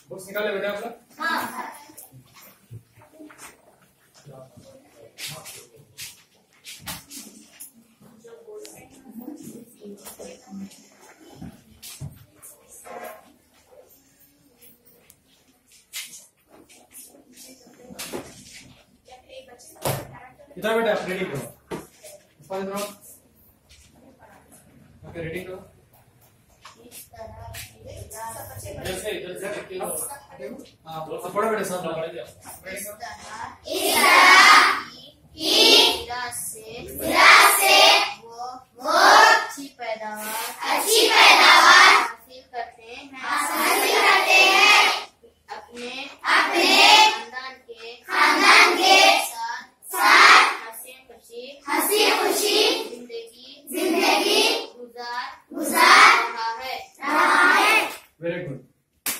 Books निकाले बेटा आपका? हाँ। इधर बेटा रीडिंग करो। ओके रीडिंग करो। पढ़ो बेटा सब वो अच्छी पैदावार हासिल करते हैं अपने खानदान के साथ हंसी खुशी जिंदगी गुजार रहा है। Very good.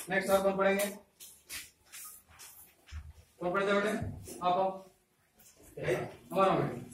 नेक्स्ट और कौन पढ़ेंगे? कौन पढ़ते बेटे? आप हमारा बेटे